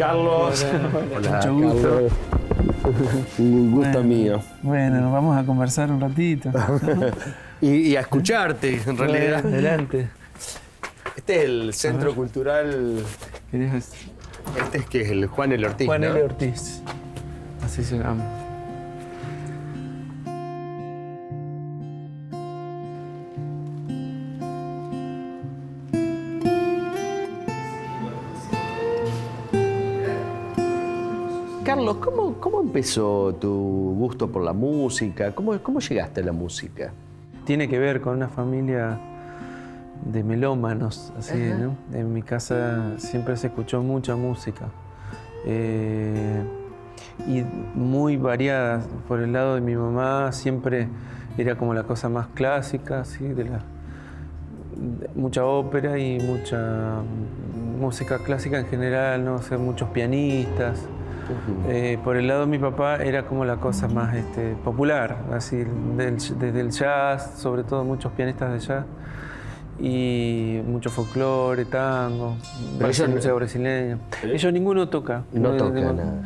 Carlos. Hola, mucho gusto. Carlos. Un gusto mío. Bueno, nos vamos a conversar un ratito. Y a escucharte, en realidad. Adelante. Este es el Centro Cultural. ¿Querés? Este es que es el Juan L. Ortiz, Juan ¿no? L. Ortiz. Así se llama. Carlos, ¿cómo empezó tu gusto por la música? ¿Cómo llegaste a la música? Tiene que ver con una familia de melómanos, así, ¿no? En mi casa siempre se escuchó mucha música. Y muy variada. Por el lado de mi mamá siempre era como la cosa más clásica, así, mucha ópera y mucha música clásica en general, ¿no? O sea, muchos pianistas. Por el lado de mi papá era como la cosa más popular, así, desde el jazz, sobre todo muchos pianistas de jazz, y mucho folclore, tango, música brasileña. Ellos ninguno toca. No toca nada.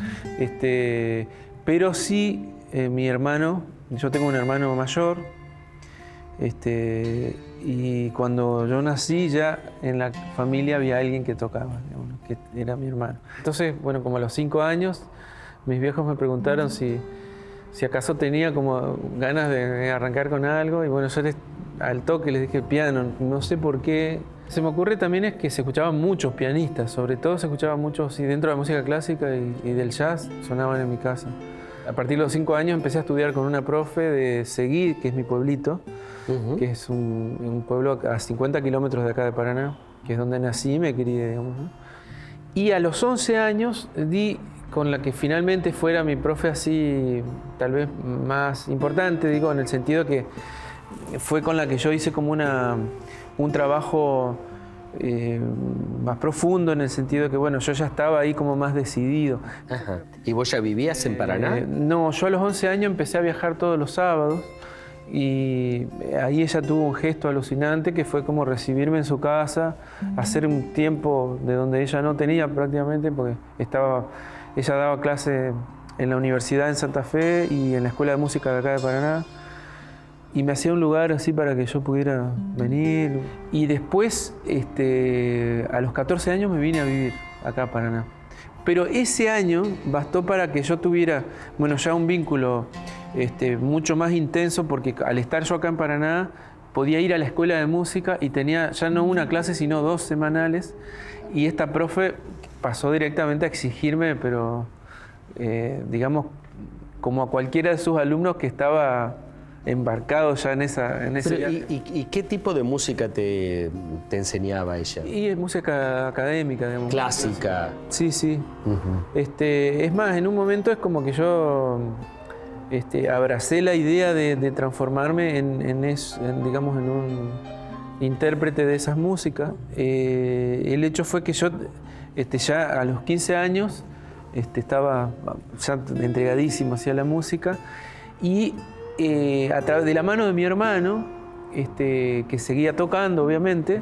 Pero sí, mi hermano, yo tengo un hermano mayor, y cuando yo nací ya en la familia había alguien que tocaba, digamos, que era mi hermano. Entonces, bueno, como a los 5 años, mis viejos me preguntaron si acaso tenía como ganas de arrancar con algo, y bueno, yo al toque les dije piano, no sé por qué. Se me ocurre también es que se escuchaban muchos pianistas, sobre todo se escuchaban muchos, y dentro de la música clásica y del jazz sonaban en mi casa. A partir de los 5 años empecé a estudiar con una profe de Seguí, que es mi pueblito, que es un pueblo a 50 kilómetros de acá de Paraná, que es donde nací y me crié, digamos, ¿no? Y a los 11 años di con la que finalmente fuera mi profe así, tal vez más importante, digo, en el sentido que fue con la que yo hice como un trabajo más profundo, en el sentido de que, bueno, yo ya estaba ahí como más decidido. Ajá. ¿Y vos ya vivías en Paraná? No, yo a los 11 años empecé a viajar todos los sábados, y ahí ella tuvo un gesto alucinante que fue como recibirme en su casa, hacer un tiempo de donde ella no tenía prácticamente, porque ella daba clase en la universidad en Santa Fe y en la escuela de música de acá de Paraná, y me hacía un lugar así para que yo pudiera venir. Y después, a los 14 años me vine a vivir acá a Paraná. Pero ese año bastó para que yo tuviera, bueno, ya un vínculo mucho más intenso, porque al estar yo acá en Paraná podía ir a la escuela de música y tenía ya no una clase sino 2 semanales, y esta profe pasó directamente a exigirme, pero digamos como a cualquiera de sus alumnos que estaba embarcado ya en ese viaje. ¿Y qué tipo de música te enseñaba ella? Y es música académica, digamos. Clásica. Sí, sí. Es más, en un momento es como que yo abracé la idea de transformarme digamos, en un intérprete de esas músicas. El hecho fue que yo ya a los 15 años estaba ya entregadísimo hacia la música, y a través de la mano de mi hermano, que seguía tocando, obviamente,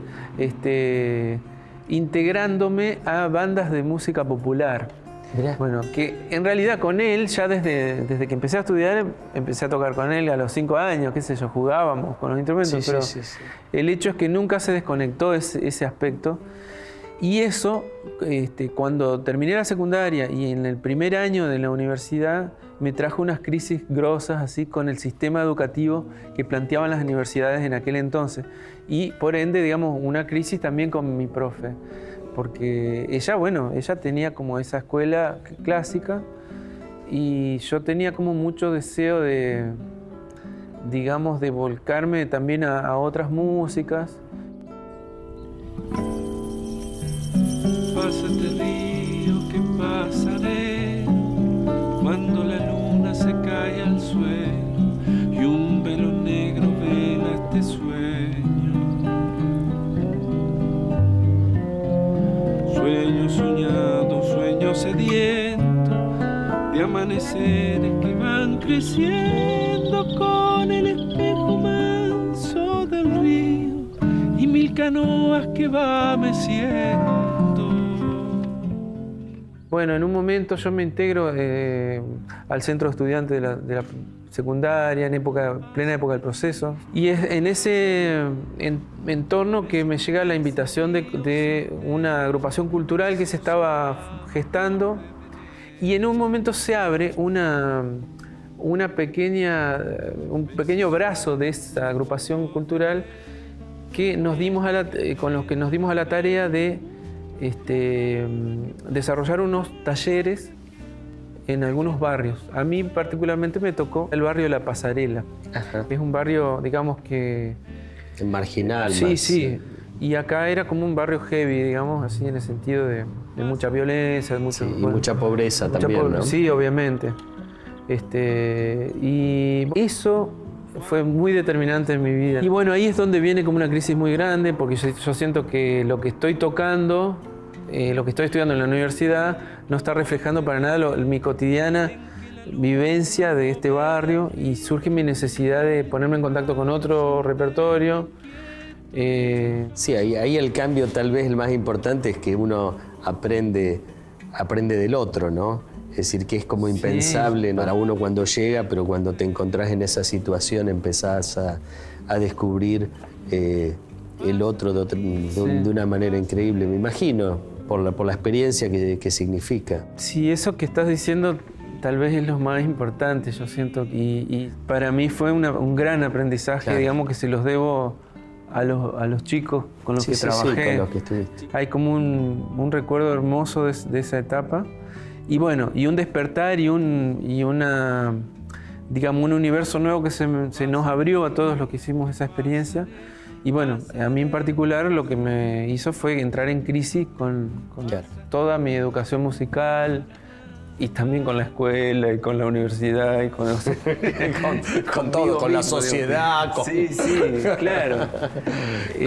integrándome a bandas de música popular. Mirá. Bueno, que en realidad con él, ya desde que empecé a estudiar, empecé a tocar con él a los 5 años, qué sé yo, jugábamos con los instrumentos, Sí, pero sí. el hecho es que nunca se desconectó ese aspecto. Y eso, cuando terminé la secundaria y en el primer año de la universidad, me trajo unas crisis grosas así con el sistema educativo que planteaban las universidades en aquel entonces. Y por ende, digamos, una crisis también con mi profe. Porque ella tenía como esa escuela clásica, y yo tenía como mucho deseo de, digamos, de volcarme también a otras músicas. Pásate río, que pasaré cuando la luna se cae al suelo y un velo negro vela este sueño. Sueño soñado, sueño sediento de amaneceres que van creciendo con el espejo manso del río y 1000 canoas que va meciendo. Bueno, en un momento yo me integro al centro de estudiantes de la secundaria, en plena época del proceso. Y es en ese entorno que me llega la invitación de una agrupación cultural que se estaba gestando. Y en un momento se abre un pequeño brazo de esa agrupación cultural que con los que nos dimos a la tarea de desarrollar unos talleres en algunos barrios. A mí particularmente me tocó el barrio de La Pasarela. Ajá. Es un barrio, digamos que... Marginal. Sí, más. sí. Y acá era como un barrio heavy, digamos, así en el sentido de mucha violencia, Sí, y mucha pobreza también, ¿no? Sí, obviamente. Y eso fue muy determinante en mi vida. Y bueno, ahí es donde viene como una crisis muy grande, porque yo siento que lo que estoy tocando, lo que estoy estudiando en la universidad, no está reflejando para nada mi cotidiana vivencia de este barrio, y surge mi necesidad de ponerme en contacto con otro repertorio. Sí, ahí el cambio tal vez el más importante es que uno aprende del otro, ¿no? Es decir, que es como impensable para uno cuando llega, pero cuando te encontrás en esa situación empezás a descubrir el otro de una manera increíble, me imagino, por la experiencia que significa. Sí, eso que estás diciendo tal vez es lo más importante, yo siento, y para mí fue un gran aprendizaje, Claro. digamos que se los debo a los chicos con los que trabajé. Sí, con los que estuviste. Hay como un recuerdo hermoso de esa etapa. Y bueno, y un despertar y un universo nuevo que se nos abrió a todos los que hicimos esa experiencia. Y bueno, a mí en particular lo que me hizo fue entrar en crisis con Claro. toda mi educación musical, y también con la escuela y con la universidad y con todo, con la mismo, sociedad. Sí, claro.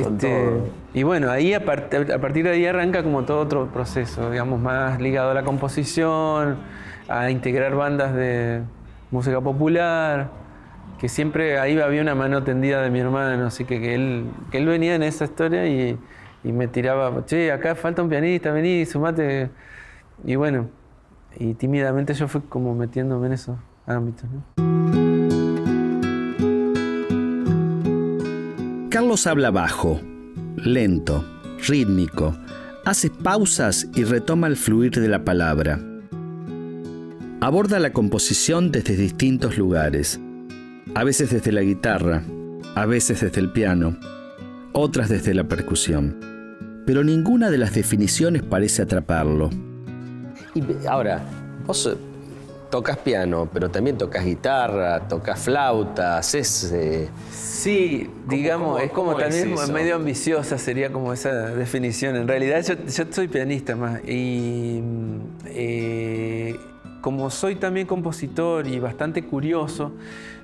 Con todo. Y bueno, ahí a partir de ahí arranca como todo otro proceso, digamos, más ligado a la composición, a integrar bandas de música popular, que siempre ahí había una mano tendida de mi hermano, así que él venía en esa historia y me tiraba, che, acá falta un pianista, vení, sumate. Y bueno, y tímidamente yo fui como metiéndome en esos ámbitos, ¿no? Carlos habla bajo, lento, rítmico, hace pausas y retoma el fluir de la palabra. Aborda la composición desde distintos lugares, a veces desde la guitarra, a veces desde el piano, otras desde la percusión. Pero ninguna de las definiciones parece atraparlo. Y ahora, vos tocas piano, pero también tocas guitarra, tocas flauta, haces... Sí, digamos, es como cómo es también eso? medio ambiciosa sería como esa definición. En realidad yo soy pianista más, y como soy también compositor y bastante curioso,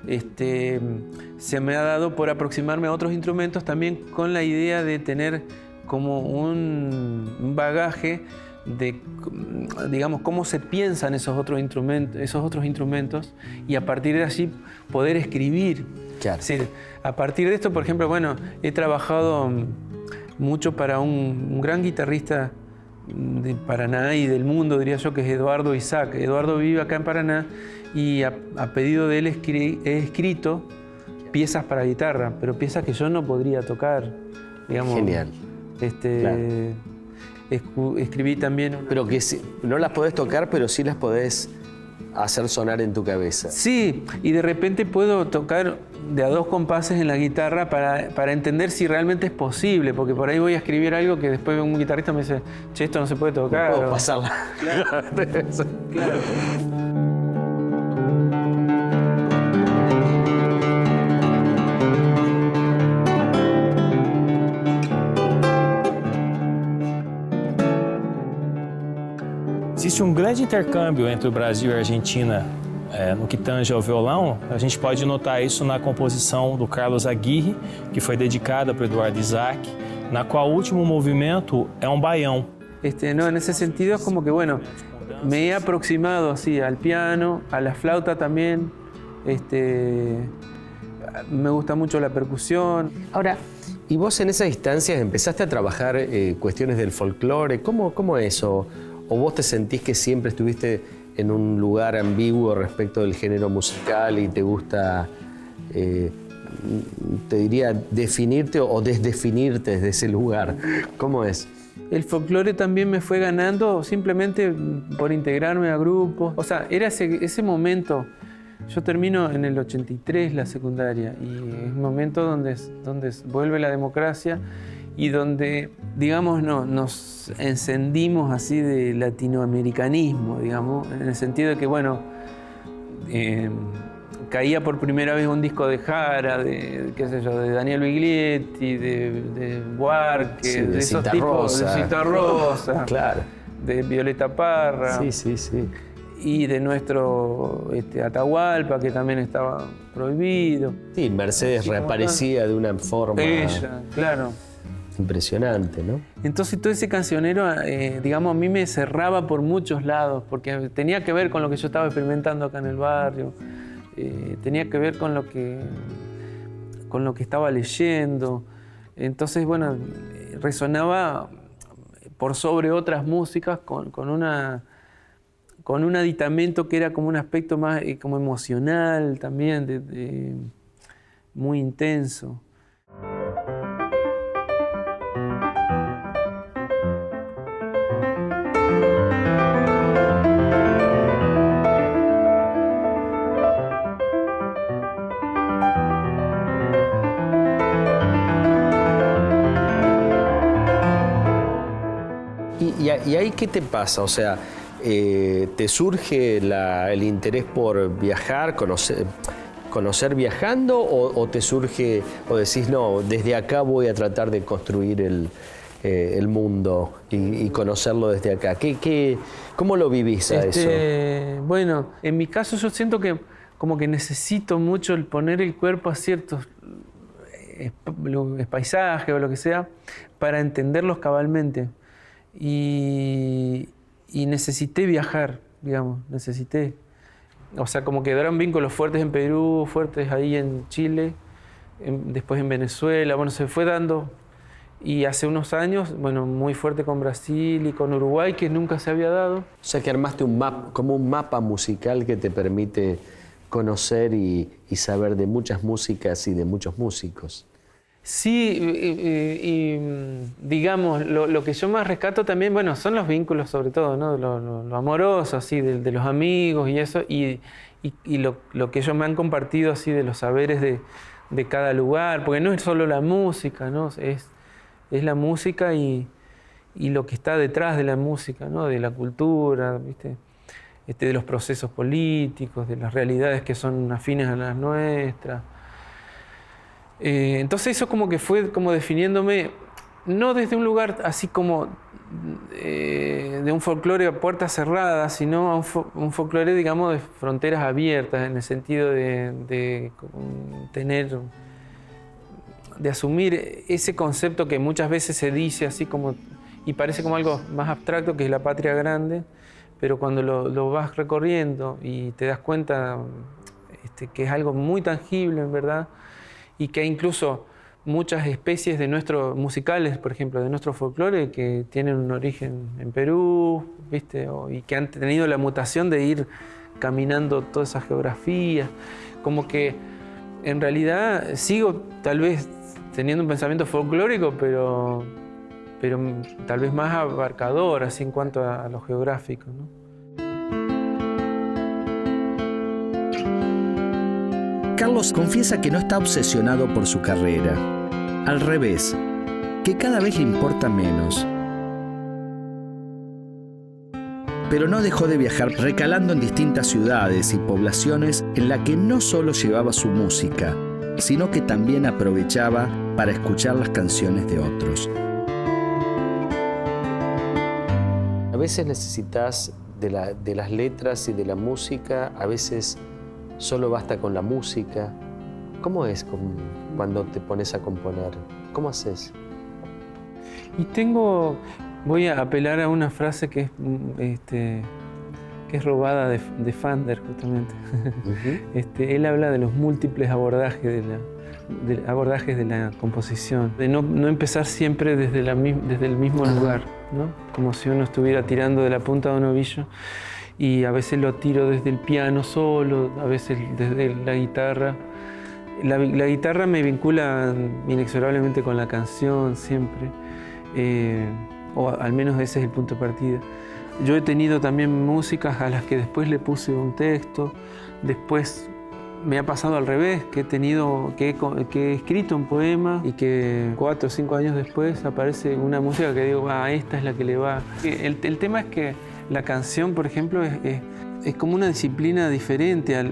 se me ha dado por aproximarme a otros instrumentos también con la idea de tener como un bagaje de, digamos, cómo se piensan esos otros instrumentos, y a partir de allí poder escribir. Claro. Es decir, a partir de esto, por ejemplo, bueno, he trabajado mucho para un gran guitarrista de Paraná y del mundo, diría yo, que es Eduardo Isaac. Eduardo vive acá en Paraná, y a pedido de él he escrito piezas para guitarra, pero piezas que yo no podría tocar, digamos. Genial. Claro. Escribí también... Pero que no las podés tocar, pero sí las podés hacer sonar en tu cabeza. Sí, y de repente puedo tocar de a dos compases en la guitarra para entender si realmente es posible, porque por ahí voy a escribir algo que después un guitarrista me dice, che, esto no se puede tocar. No puedo pasarla. Claro. Existe grande intercâmbio entre o Brasil e a Argentina no que tange ao violão. A gente pode notar isso na composição do Carlos Aguirre, que foi dedicada para o Eduardo Isaac, na qual o último movimento é baião. No, en ese sentido es como que, bueno, me he aproximado así al piano, a la flauta también. Me gusta mucho la percusión. Ahora, ¿y vos en esas instancias empezaste a trabajar cuestiones del folclore? ¿Cómo eso? ¿O vos te sentís que siempre estuviste en un lugar ambiguo respecto del género musical y te gusta, te diría, definirte o desdefinirte desde ese lugar? ¿Cómo es? El folclore también me fue ganando simplemente por integrarme a grupos. O sea, era ese momento. Yo termino en el 83 la secundaria y es un momento donde vuelve la democracia y donde, digamos, nos encendimos así de latinoamericanismo, digamos, en el sentido de que, bueno, caía por primera vez un disco de Jara, de, qué sé yo, de Daniel Biglietti, de Buarque, Sí, de esos tipos, de Cita Rosa, Claro. de Violeta Parra. Sí. Y de nuestro Atahualpa, que también estaba prohibido. Sí, Mercedes reaparecía de una forma Ella, claro. impresionante, ¿no? Entonces todo ese cancionero, digamos, a mí me cerraba por muchos lados, porque tenía que ver con lo que yo estaba experimentando acá en el barrio, tenía que ver con lo que estaba leyendo. Entonces, bueno, resonaba por sobre otras músicas con un aditamento que era como un aspecto más como emocional también, muy intenso. ¿Y ahí qué te pasa? O sea, ¿te surge el interés por viajar, conocer viajando o te surge, o decís, no, desde acá voy a tratar de construir el mundo y conocerlo desde acá? ¿Cómo lo vivís a eso? Bueno, en mi caso yo siento que como que necesito mucho el poner el cuerpo a ciertos paisajes o lo que sea para entenderlos cabalmente. Y necesité viajar, digamos, necesité. O sea, como quedaron vínculos fuertes en Perú, fuertes ahí en Chile, después en Venezuela, bueno, se fue dando. Y hace unos años, bueno, muy fuerte con Brasil y con Uruguay, que nunca se había dado. O sea, que armaste como un mapa musical que te permite conocer y saber de muchas músicas y de muchos músicos. Sí, y digamos, lo que yo más rescato también, bueno, son los vínculos sobre todo, ¿no? Lo amoroso, así, de los amigos y eso, y lo que ellos me han compartido, así, de los saberes de cada lugar, porque no es solo la música, ¿no? Es la música y lo que está detrás de la música, ¿no? De la cultura, ¿viste? De los procesos políticos, de las realidades que son afines a las nuestras. Entonces eso como que fue como definiéndome, no desde un lugar así como de un folclore a puertas cerradas, sino a un folclore, digamos, de fronteras abiertas, en el sentido de asumir ese concepto que muchas veces se dice así como, y parece como algo más abstracto, que es la patria grande, pero cuando lo vas recorriendo y te das cuenta que es algo muy tangible, en verdad, y que hay incluso muchas especies musicales, por ejemplo, de nuestro folclore, que tienen un origen en Perú, ¿viste? Y que han tenido la mutación de ir caminando toda esa geografía. Como que en realidad sigo tal vez teniendo un pensamiento folclórico, pero tal vez más abarcador, así en cuanto a lo geográfico, ¿no? Carlos confiesa que no está obsesionado por su carrera. Al revés, que cada vez le importa menos. Pero no dejó de viajar, recalando en distintas ciudades y poblaciones en las que no solo llevaba su música, sino que también aprovechaba para escuchar las canciones de otros. A veces necesitas de las letras y de la música, a veces solo basta con la música. ¿Cómo es cuando te pones a componer? ¿Cómo haces? Voy a apelar a una frase que es robada de Fander, justamente. Uh-huh. Él habla de los múltiples abordajes abordajes de la composición, de no empezar siempre desde el mismo lugar, ¿no? Como si uno estuviera tirando de la punta de un ovillo y a veces lo tiro desde el piano solo, a veces desde la guitarra. La guitarra me vincula inexorablemente con la canción siempre, o al menos ese es el punto de partida. Yo he tenido también músicas a las que después le puse un texto, después me ha pasado al revés, que he escrito un poema y que 4 o 5 años después aparece una música que digo, esta es la que le va. El tema es que la canción, por ejemplo, es como una disciplina diferente a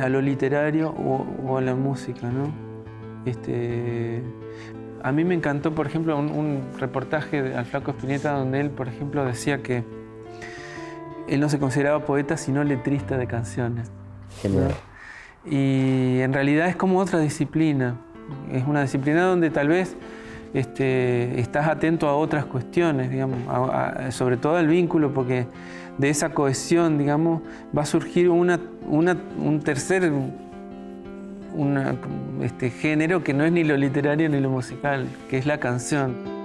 lo literario o a la música, ¿no? A mí me encantó, por ejemplo, un reportaje al Flaco Spinetta donde él, por ejemplo, decía que él no se consideraba poeta sino letrista de canciones. Genial. ¿No? Y en realidad es como otra disciplina. Es una disciplina donde tal vez estás atento a otras cuestiones, digamos, sobre todo al vínculo, porque de esa cohesión, digamos, va a surgir un tercer género que no es ni lo literario ni lo musical, que es la canción.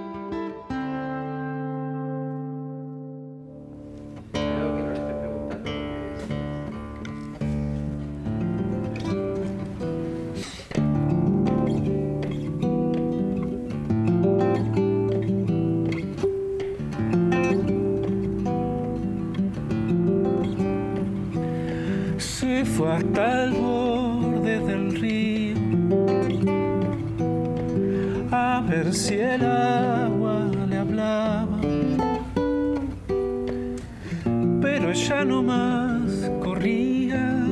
Se fue hasta el borde del río a ver si el agua le hablaba, pero ella no más corría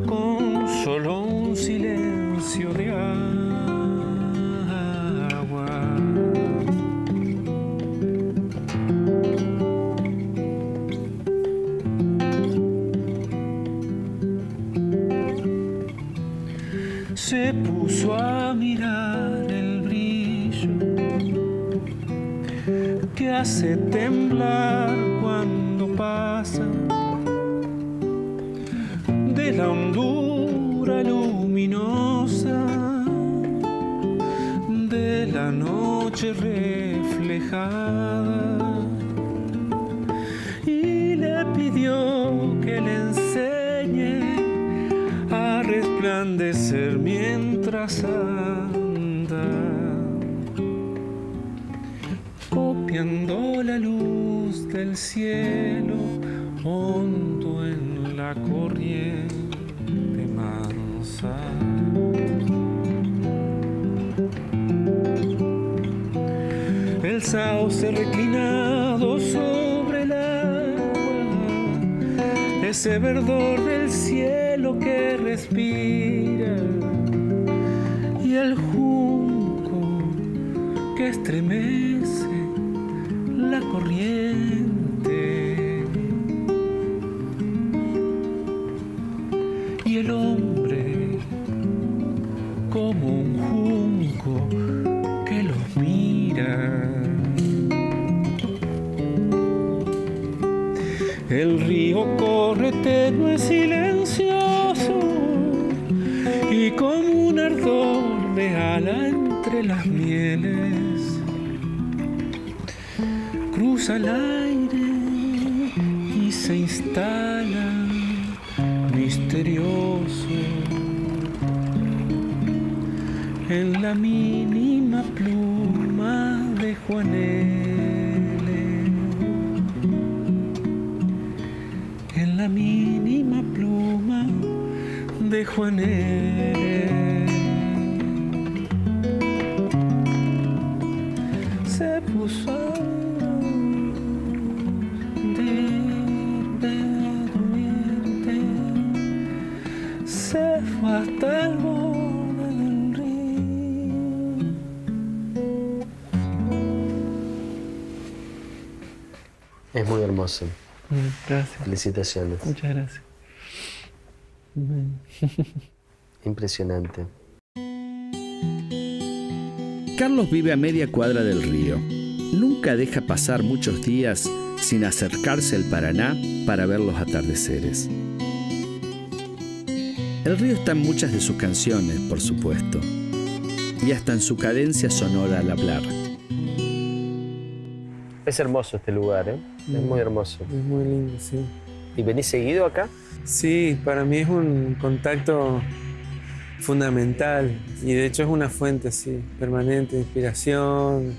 con solo un silencio de agua. Se puso a mirar el brillo que hace temblar cuando pasa de la hondura luminosa de la noche reflejada, y le pidió que le enseñe a resplandecer mientras anda, copiando la luz del cielo hondo en la corriente mansa. El sauce reclinado sobre el agua, ese verdor del cielo que respira, y el junco que estremece la corriente, y el hombre como un junco que los mira. El río corre tenue, silencioso, y como un ardor de ala entre las mieles, cruza el aire y se instala misterioso en la mínima pluma de Juanele. En la mínima pluma de Juanele. Se puso a durmiente, se fue hasta el borde del río. Es muy hermoso. Gracias. Felicitaciones. Muchas gracias. Impresionante. Carlos vive a media cuadra del río. Nunca deja pasar muchos días sin acercarse al Paraná para ver los atardeceres. El río está en muchas de sus canciones, por supuesto, y hasta en su cadencia sonora al hablar. Es hermoso este lugar, ¿eh? Es muy hermoso. Es muy lindo, sí. ¿Y venís seguido acá? Sí, para mí es un contacto fundamental y de hecho es una fuente así, permanente de inspiración,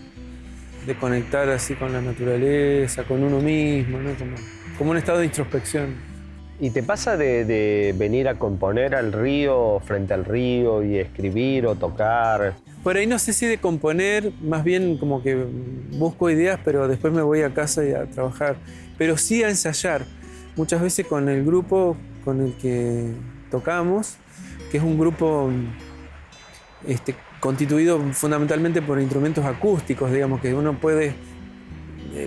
de conectar así con la naturaleza, con uno mismo, ¿no? Como un estado de introspección. ¿Y te pasa de venir a componer al río, frente al río, y escribir o tocar? Por ahí no sé si de componer, más bien como que busco ideas, pero después me voy a casa y a trabajar. Pero sí a ensayar. Muchas veces con el grupo con el que tocamos, que es un grupo constituido fundamentalmente por instrumentos acústicos, digamos, que uno puede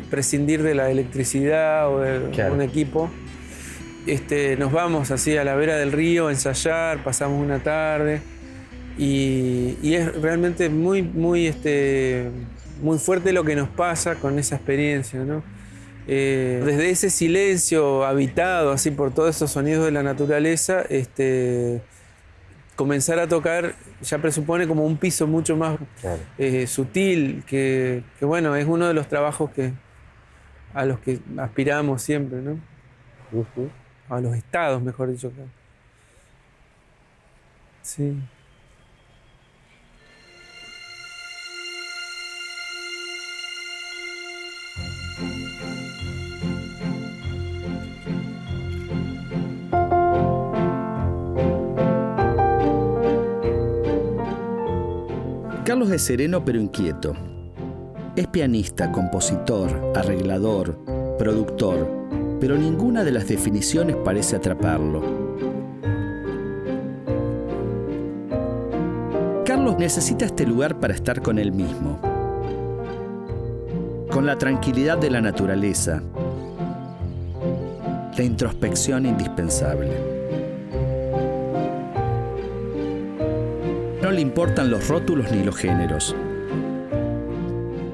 prescindir de la electricidad o de un equipo. Nos vamos así a la vera del río a ensayar, pasamos una tarde y es realmente muy fuerte lo que nos pasa con esa experiencia, ¿no? Desde ese silencio habitado así por todos esos sonidos de la naturaleza, comenzar a tocar ya presupone como un piso mucho más sutil, que bueno, es uno de los trabajos a los que aspiramos siempre, ¿no? A los estados, mejor dicho. Sí. Carlos es sereno pero inquieto. Es pianista, compositor, arreglador, productor, pero ninguna de las definiciones parece atraparlo. Carlos necesita este lugar para estar con él mismo, con la tranquilidad de la naturaleza, la introspección indispensable. No le importan los rótulos ni los géneros.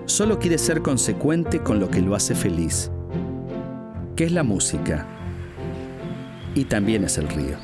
Solo quiere ser consecuente con lo que lo hace feliz, que es la música, y también es el río.